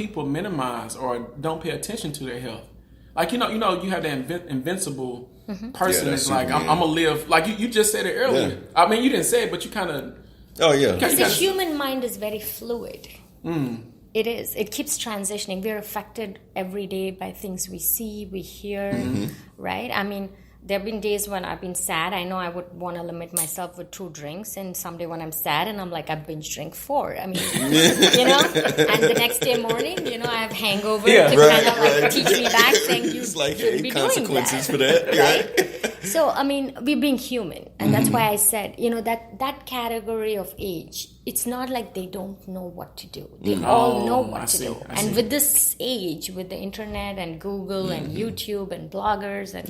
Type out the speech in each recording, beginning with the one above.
people minimize or don't pay attention to their health. Like, you have that invincible person that's like, I'm going to live. Like, you just said it earlier. Yeah. I mean, you didn't say it, but you kind of... Oh, yeah. The human mind is very fluid. It is. It keeps transitioning. We're affected every day by things we see, we hear, right? I mean... There have been days when I've been sad. I know I would want to limit myself with 2 drinks. And someday when I'm sad and I'm like, I binge drink 4. I mean, And the next day morning, I have hangover to kind of like teach me back saying you shouldn't be consequences doing that. for that. Right? So, I mean, we're being human. And that's why I said, that category of age, it's not like they don't know what to do. They all know what to do. And with this age, with the internet and Google and YouTube and bloggers and,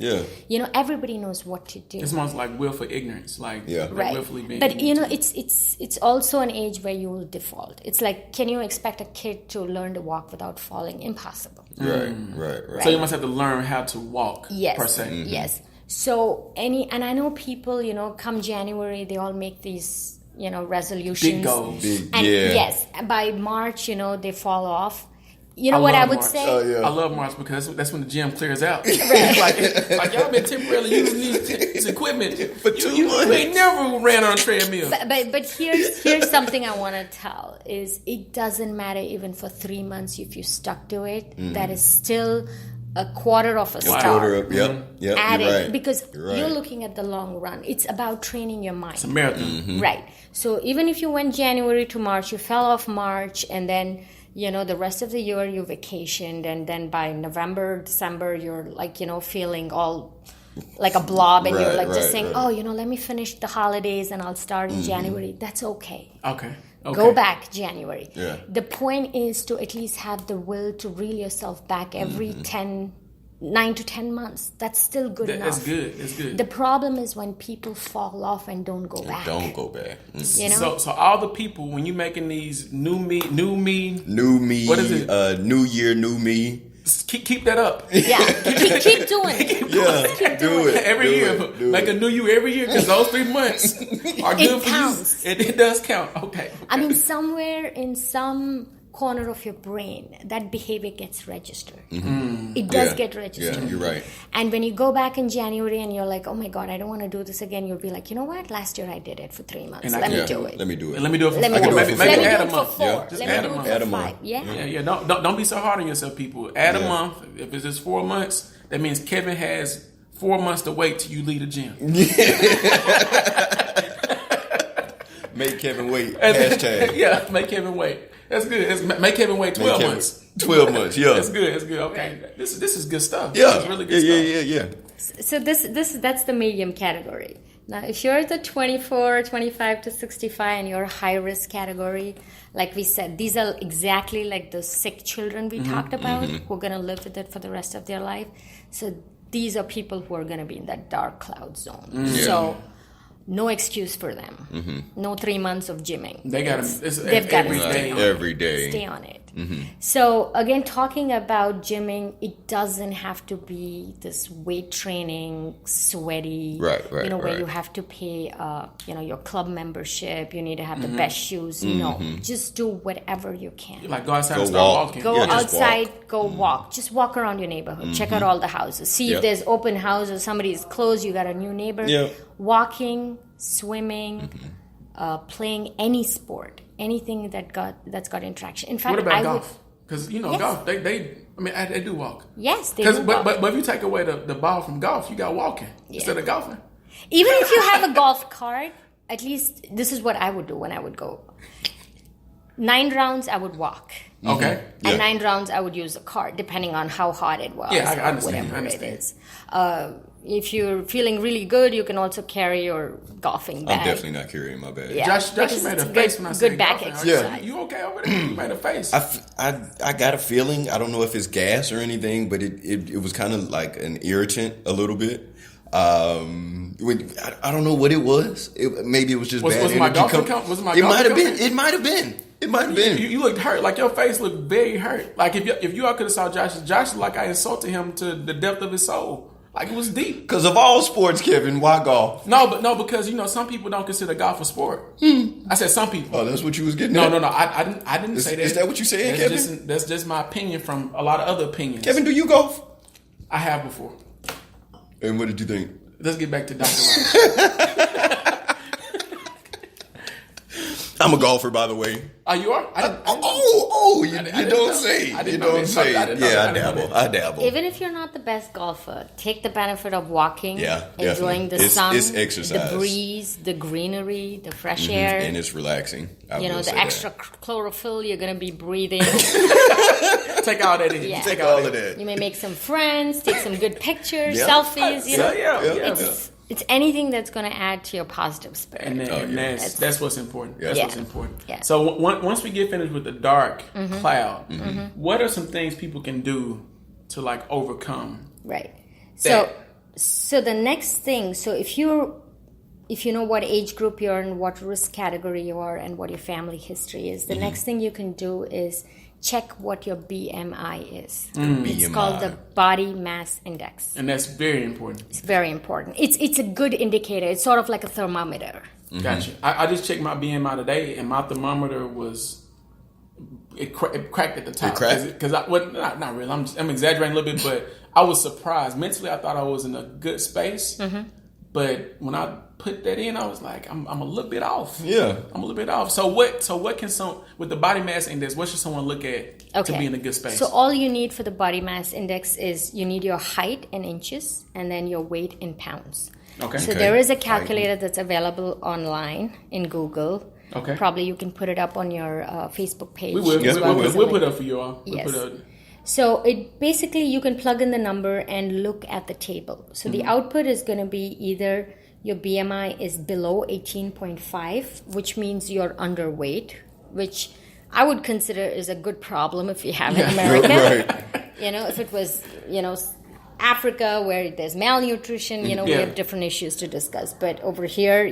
everybody knows what to do. It's almost like willful ignorance. Like, willfully being... But, it's also an age where you will default. It's like, can you expect a kid to learn to walk without falling? Impossible. Right. So you must have to learn how to walk, per se. Yes. So, and I know people, come January, they all make these... resolutions. Big goals. Yes, by March, they fall off. What I would March. say? I love March because that's when the gym clears out. Right. like y'all been temporarily using this equipment for 2 months. You ain't never ran on a treadmill. But here's something I want to tell is it doesn't matter even for 3 months if you stuck to it. That is still a quarter of a star. Yep. Adding, you're right. Because you're looking at the long run. It's about training your mind. It's a marathon. Right. So even if you went January to March, you fell off March, and then, the rest of the year you vacationed, and then by November, December, you're like, feeling all like a blob, and you're like just saying, let me finish the holidays and I'll start in January. That's okay. Okay. Go back January. Yeah. The point is to at least have the will to reel yourself back every 9 to 10 months. That's still good enough. That's good. It's good. The problem is when people fall off and don't go back. So all the people, when you're making these new me. What is it? New year, new me. Keep that up. Yeah, keep doing it. Keep doing it. Every year. Make a new you every year because those 3 months are good for counts. you. It does count. Okay. I mean, somewhere in some corner of your brain, that behavior gets registered. It does get registered. Yeah, you're right. And when you go back in January and you're like, oh my God, I don't want to do this again, you'll be like, you know what? Last year I did it for 3 months. Let me do it. Let me do it. Let me do it for 4. Maybe add do it for 4. Yeah. Let me do it for 5. Yeah. Don't be so hard on yourself, people. Add a month. If it's just 4 months, that means Kevin has 4 months to wait till you leave the gym. Make Kevin wait. Hashtag. Yeah, make Kevin wait. That's good. Make Kevin wait 12 months. 12 months, yeah. That's good. Okay. Right. This is good stuff. Yeah. This is really good stuff. So that's the medium category. Now, if you're the 24, 25 to 65 and you're high risk category, like we said, these are exactly like the sick children we talked about who are going to live with it for the rest of their life. So these are people who are going to be in that dark cloud zone. So no excuse for them. No 3 months of gymming. They've got to every day. Stay on it. So again, talking about gymming, it doesn't have to be this weight training, sweaty, where you have to pay, your club membership. You need to have the best shoes. No, just do whatever you can. Like go outside and start walking. Go outside, go walk. Just walk around your neighborhood. Check out all the houses. See if there's open houses. Somebody is closed. You got a new neighbor. Walking, swimming, playing any sport. Anything that's got interaction. In fact, what about golf? Because golf, they do walk. Yes, they do walk. But if you take away the ball from golf, you got walking instead of golfing. Even if you have a golf cart, at least this is what I would do when I would go. 9 rounds, I would walk. Okay. And 9 rounds, I would use a cart, depending on how hot it was. Yeah, I understand. Whatever it is. If you're feeling really good, you can also carry your golfing bag. I'm definitely not carrying my bag. Yeah, Josh made a face when I said good back golfing. exercise. Yeah. You okay over there? You made a face. I got a feeling. I don't know if it's gas or anything, but it was kind of like an irritant a little bit. I don't know what it was. Maybe it was just bad energy. It might have been. It might have been. You looked hurt. Like your face looked very hurt. Like if you all could have saw Josh looked like I insulted him to the depth of his soul. Like it was deep. Because of all sports, Kevin, why golf? No, because some people don't consider golf a sport. I said some people. Oh, that's what you was getting No, at? I didn't say that. Is that what you saying, Kevin? That's just my opinion from a lot of other opinions. Kevin, do you golf? I have before. And what did you think? Let's get back to Dr. Raj. I'm a golfer, by the way. Oh, you are? You don't say. You don't say. Yeah, I dabble. Even if you're not the best golfer, take the benefit of walking, definitely. enjoying the sun, it's exercise. the breeze, the greenery, the fresh air. And it's relaxing. The extra chlorophyll you're going to be breathing. Take all that in. Yeah. Take all of that. You may make some friends, take some good pictures, selfies. It's anything that's going to add to your positive spirit. And that's what's important. That's what's important. Yeah. So once we get finished with the dark cloud, what are some things people can do to like overcome? Right. That? So the next thing, so if you know what age group you're in, what risk category you are, and what your family history is, the next thing you can do is check what your BMI is. It's called the body mass index. And that's very important. It's very important. It's a good indicator. It's sort of like a thermometer. Gotcha. I just checked my BMI today, and my thermometer was it cracked at the top. It cracked? Because not really. I'm exaggerating a little bit, but I was surprised. Mentally, I thought I was in a good space. But when I put that in, I was like, I'm a little bit off. Yeah, I'm a little bit off. So what can with the body mass index? What should someone look at to be in a good space? So all you need for the body mass index is you need your height in inches and then your weight in pounds. Okay. So there is a calculator that's available online in Google. Okay. Probably you can put it up on your Facebook page. We will. We'll put it up for you all. Yes. So it basically you can plug in the number and look at the table. So the output is going to be either your BMI is below 18.5, which means you're underweight, which I would consider is a good problem if you have in America. Right. If it was, Africa where there's malnutrition, we have different issues to discuss. But over here,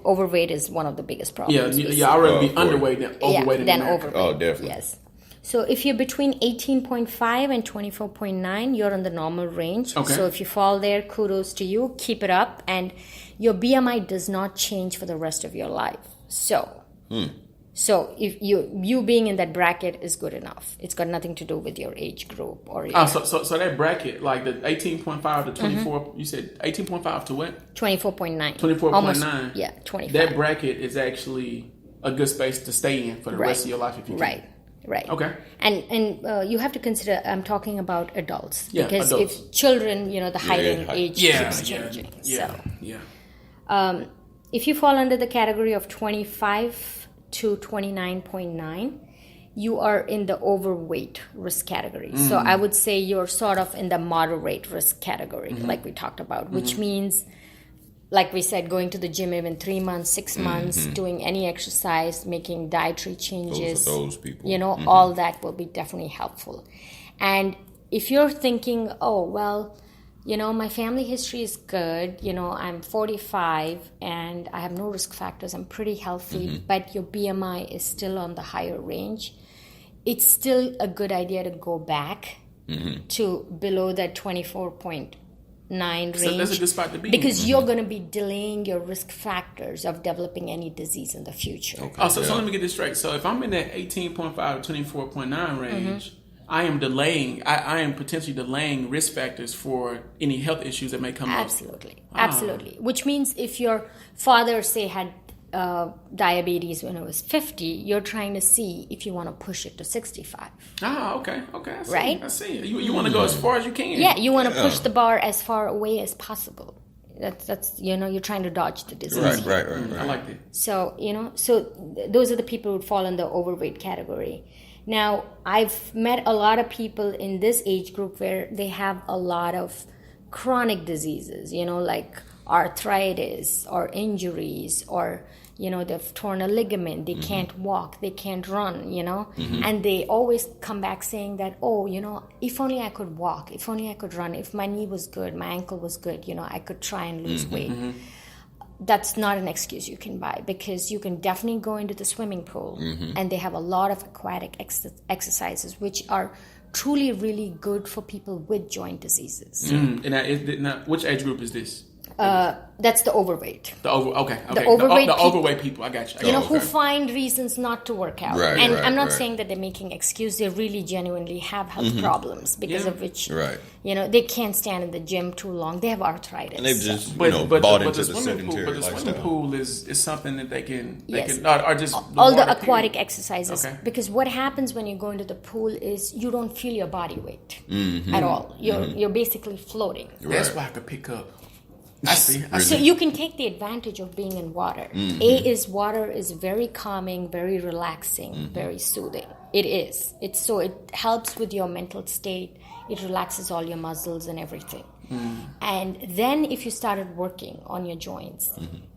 overweight is one of the biggest problems. Yeah, I'd rather be underweight than overweight. Than overweight. Oh, definitely. Yes. So if you're between 18.5 and 24.9, you're in the normal range. Okay. So if you fall there, kudos to you. Keep it up. And your BMI does not change for the rest of your life. So if you being in that bracket is good enough. It's got nothing to do with your age group or your... So that bracket, like the 18.5 to 24, you said 18.5 to what? 24.9. 24.9. Yeah, 25. That bracket is actually a good space to stay in for the rest of your life if you can. Right. Okay. And you have to consider, I'm talking about adults. Yeah, because adults. if children, the height and age keeps changing. If you fall under the category of 25 to 29.9, you are in the overweight risk category. So I would say you're sort of in the moderate risk category, like we talked about, which means, like we said, going to the gym even 3 months, 6 months, doing any exercise, making dietary changes. Those people. All that will be definitely helpful. And if you're thinking, my family history is good, I'm 45 and I have no risk factors, I'm pretty healthy, but your BMI is still on the higher range, it's still a good idea to go back to below that 24.9 range. So that's a good spot to be. Because you're going to be delaying your risk factors of developing any disease in the future. Okay. So let me get this straight. So if I'm in that 18.5 to 24.9 range, I am delaying. I am potentially delaying risk factors for any health issues that may come up. Absolutely. Which means if your father, say, had diabetes when it was 50, you're trying to see if you want to push it to 65. Okay. I see. Right? I see. You want to go as far as you can. Yeah, you want to push the bar as far away as possible. That's you're trying to dodge the disease. Right. I like that. So those are the people who fall in the overweight category. Now, I've met a lot of people in this age group where they have a lot of chronic diseases, like arthritis or injuries, or, they've torn a ligament, they can't walk, they can't run, and they always come back saying that, if only I could walk, if only I could run, if my knee was good, my ankle was good, I could try and lose weight. That's not an excuse you can buy, because you can definitely go into the swimming pool and they have a lot of aquatic exercises which are truly really good for people with joint diseases. And which age group is this? That's the overweight. The overweight overweight people. I got you. Who find reasons not to work out. Right, and right, I'm not right. saying that they're making excuse. They really genuinely have health problems because of which, Right. they can't stand in the gym too long. They have arthritis. And they've just, But bought into the the swimming pool, sedentary but the lifestyle. swimming pool is something that they can Yes. or just all the water aquatic period. exercises. Okay. Because what happens when you go into the pool is you don't feel your body weight Mm-hmm. at all. You're basically floating. That's Right. why I could pick up. I see. So you can take the advantage of being in water. Mm-hmm. Water is very calming, very relaxing, very soothing. It is. It helps with your mental state. It relaxes all your muscles and everything. And then if you started working on your joints,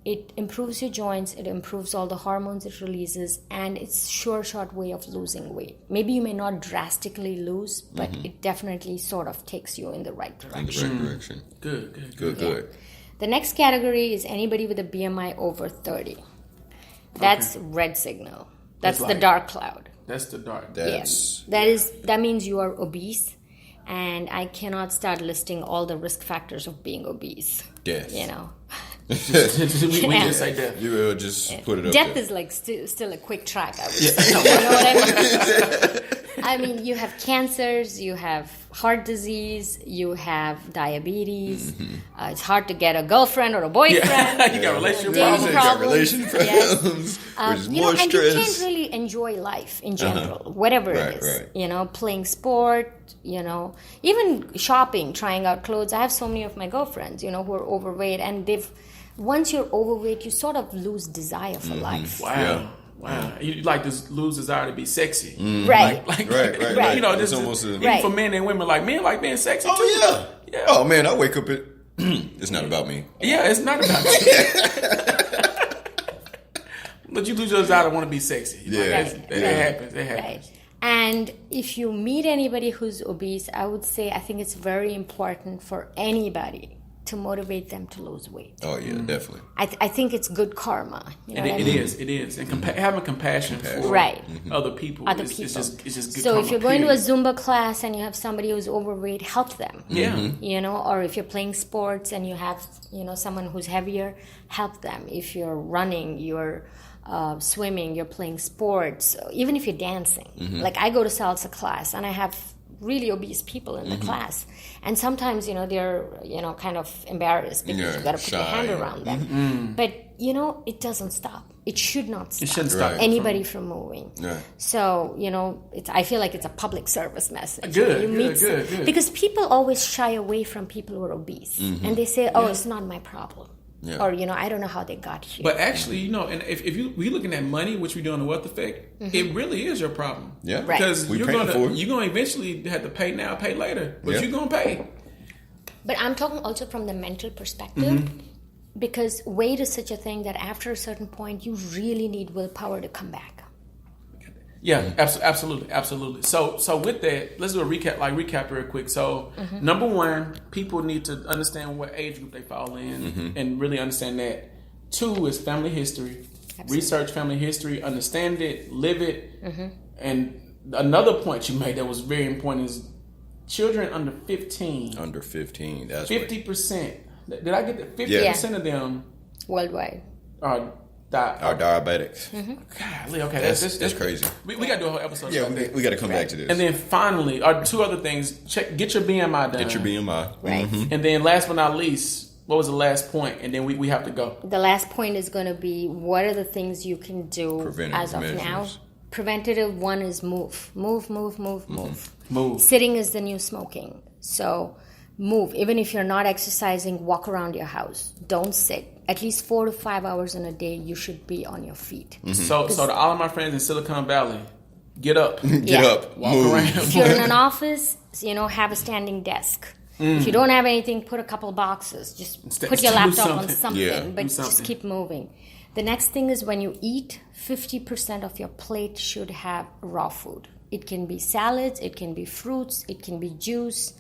it improves your joints, it improves all the hormones it releases, and it's short way of losing weight. Maybe you may not drastically lose, but it definitely sort of takes you in the right direction. In the right direction. Good. The next category is anybody with a BMI over 30. That's red signal. That's the dark cloud. That's the dark. That's That means you are obese, and I cannot start listing all the risk factors of being obese. death. we just say death. You will just put it up Death there. is like still a quick track, I would say. You know what I mean? I mean, you have cancers, you have heart disease, you have diabetes. It's hard to get a girlfriend or a boyfriend. You got relationship Dating problems. You got problems. relationship Yes. problems, which is more and you stress. can't really enjoy life in general, whatever Right, it is. right. Playing sport, even shopping, trying out clothes. I have so many of my girlfriends, who are overweight, and once you're overweight, you sort of lose desire for life. Wow. Yeah. Wow. You like to lose desire to be sexy. Right. Like, Right. this It's almost is, a- even for men and women, like men like being sexy too. Oh yeah. Yeah. Oh man, I wake up at. It's not about me. Yeah, it's not about you. But you lose your desire to want to be sexy. Yeah. That happens. Right. And if you meet anybody who's obese, I think it's very important for anybody to motivate them to lose weight. Oh yeah, definitely. I think it's good karma. You know what I It mean? is. And having compassion for Right. other people. Other It's people. just good So karma, if you're going to a period. Zumba class and you have somebody who's overweight, help them. Yeah. Or if you're playing sports and you have, someone who's heavier, help them. If you're running, you're swimming, you're playing sports, even if you're dancing. Like I go to salsa class and I have really obese people in the class, and sometimes they're kind of embarrassed because you've got to put your shy. hand around them. But it doesn't stop. It should not stop. It shouldn't stop anybody from moving. Right. So I feel like it's a public service message. Good. Because people always shy away from people who are obese, and they say, "Oh, it's not my problem." Yeah. Or, I don't know how they got here. But actually, and if we're looking at money, which we do on the wealth effect, it really is your problem. Yeah. Right. Because We you're paying for gonna it. eventually have to pay now, pay later, but Yeah. you're gonna pay. But I'm talking also from the mental perspective, because weight is such a thing that after a certain point, you really need willpower to come back. Yeah, absolutely. So with that, let's do a recap real quick. So number one, people need to understand what age group they fall in, and really understand that. 2 is family history. Absolutely. Research family history, understand it, live it. And another point you made that was very important is children under 15. Under 15. That's 50%. Did I get that? 50% of them Worldwide. are our diabetics. Golly, okay, That's crazy. We got to do a whole episode. Yeah, about that. we got to come back to this. And then finally, 2 other things. Get your BMI done. Get your BMI. Right. And then last but not least, what was the last point? And then we have to go. The last point is going to be, what are the things you can do Preventative as of measures. now? Preventative one is move. Move. Move. Sitting is the new smoking. So move. Even if you're not exercising, walk around your house. Don't sit. At least 4 to 5 hours in a day, you should be on your feet. So to all of my friends in Silicon Valley, get up. Get up. Walk move. around. If you're in an office, have a standing desk. If you don't have anything, put a couple boxes. Just put your do laptop on something. something, Yeah. but Do just something. keep moving. The next thing is when you eat, 50% of your plate should have raw food. It can be salads, it can be fruits, it can be juice,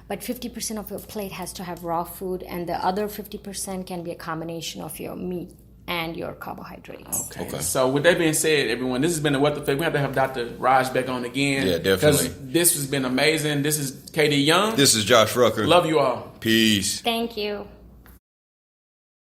but 50% of your plate has to have raw food, and the other 50% can be a combination of your meat and your carbohydrates. Okay. So with that being said, everyone, this has been the What the Fake. We have to have Dr. Raj back on again. Yeah, definitely. Because this has been amazing. This is Katie Young. This is Josh Rucker. Love you all. Peace. Thank you.